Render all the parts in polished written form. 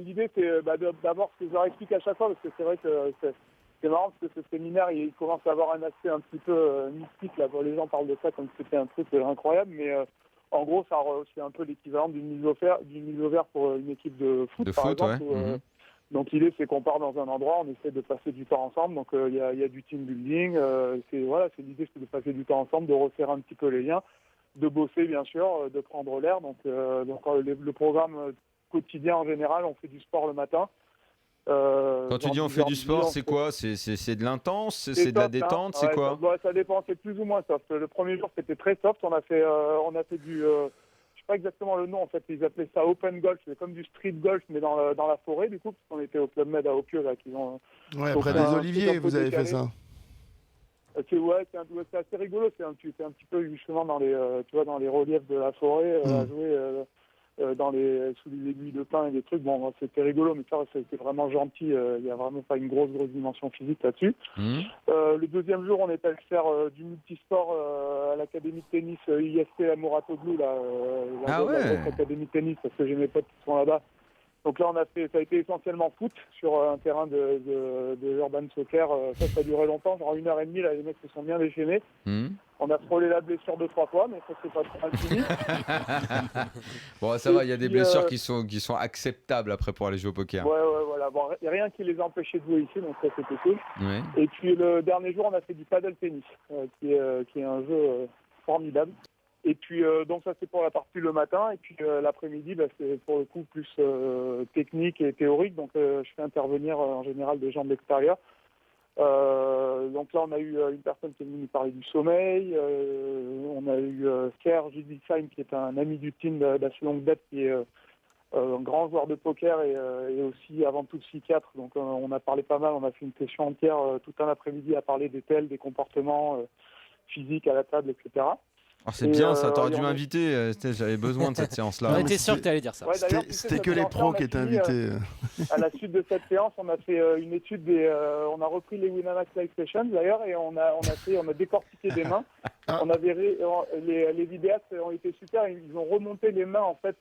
l'idée, c'est d'abord ce que je leur explique à chaque fois, parce que c'est vrai que c'est marrant, parce que ce séminaire, il commence à avoir un aspect un petit peu mystique. Là, les gens parlent de ça comme si c'était un truc incroyable, mais en gros, c'est un peu l'équivalent d'une mise au vert pour une équipe de foot, par exemple. Ouais. Donc l'idée, c'est qu'on part dans un endroit, on essaie de passer du temps ensemble. Donc il y a du team building. C'est l'idée, c'est de passer du temps ensemble, de resserrer un petit peu les liens, de bosser bien sûr, de prendre l'air. Donc le programme quotidien en général, on fait du sport le matin. Quand tu dis on fait du sport, c'est quoi? C'est de l'intense? C'est de la détente? C'est quoi? Ça dépend, c'est plus ou moins soft. Le premier jour, c'était très soft. On a fait du... je sais pas exactement le nom, en fait. Ils appelaient ça open golf. C'est comme du street golf, mais dans la forêt, du coup, parce qu'on était au Club Med à Opieux, là. Près des Oliviers, vous avez fait ça. C'est assez rigolo. C'est un petit peu, justement, dans les reliefs de la forêt, à jouer... sous les aiguilles de pin et des trucs. Bon, c'était rigolo, mais ça, c'était vraiment gentil. Il n'y a vraiment pas une grosse dimension physique là-dessus. Le deuxième jour, on est allé faire du multisport à l'académie de tennis IST à Mouratoglou, l'académie de tennis, parce que j'ai mes potes qui sont là-bas. Donc là, ça a été essentiellement foot sur un terrain de urban soccer. Ça a duré longtemps, genre 1h30. Là, les mecs se sont bien déchaînés. On a frôlé la blessure 2-3 fois, mais ça, c'est pas trop mal fini. Bon, ça va, il y a des blessures qui sont acceptables après pour aller jouer au poker. Ouais, voilà. Bon, il n'y a rien qui les a empêchés de jouer ici, donc ça, c'était cool. Ouais. Et puis, le dernier jour, on a fait du paddle tennis, qui est un jeu formidable. Et puis, donc ça, c'est pour la partie le matin. Et puis, l'après-midi, c'est pour le coup plus technique et théorique. Donc, je fais intervenir en général des gens de l'extérieur. Donc là, on a eu une personne qui est venue nous parler du sommeil. On a eu Serge Gidisheim, qui est un ami du team d'assez longue date, qui est un grand joueur de poker et aussi avant tout psychiatre. Donc on a parlé pas mal, on a fait une session entière tout un après-midi à parler des comportements physiques à la table, etc. Oh, c'est bien ça, t'aurais dû m'inviter, j'avais besoin de cette séance-là. On était sûr que t'allais dire ça. Ouais, c'était que les pros qui étaient invités. À la suite de cette séance, on a fait une étude on a repris les Winamax Live Sessions d'ailleurs et on a décortiqué des mains. On avait les vidéastes ont été super, ils ont remonté les mains en fait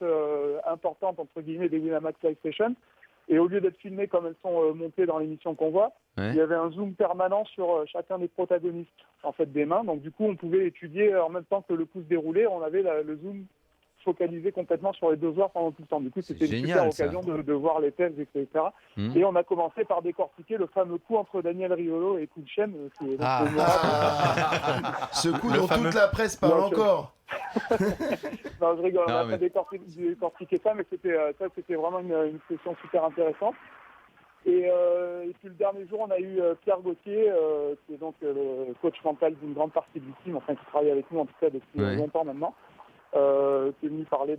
importantes entre guillemets des Winamax Live Sessions. Et au lieu d'être filmées comme elles sont montées dans l'émission qu'on voit, il y avait un zoom permanent sur chacun des protagonistes en fait des mains. Donc du coup, on pouvait étudier en même temps que le coup se déroulait, on avait le zoom focalisé complètement sur les deux joueurs pendant tout le temps. Du coup, c'était une super occasion de voir les thèses, etc. Et on a commencé par décortiquer le fameux coup entre Daniel Riolo et Kulchen. Ce coup dont toute la presse parle encore. Non, je rigole, on n'a pas décortiqué ça, mais c'était vraiment une session super intéressante. Et puis le dernier jour, on a eu Pierre Gauthier, qui est donc le coach mental d'une grande partie du team, enfin qui travaille avec nous en tout cas depuis longtemps maintenant, qui est venu parler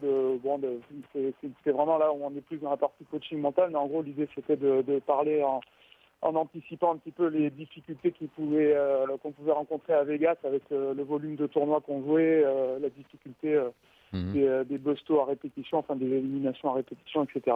c'est vraiment là où on est plus dans la partie coaching mental, mais en gros l'idée c'était de parler en anticipant un petit peu les difficultés qu'on pouvait rencontrer à Vegas avec le volume de tournois qu'on jouait, la difficulté des bustos à répétition, enfin des éliminations à répétition, etc.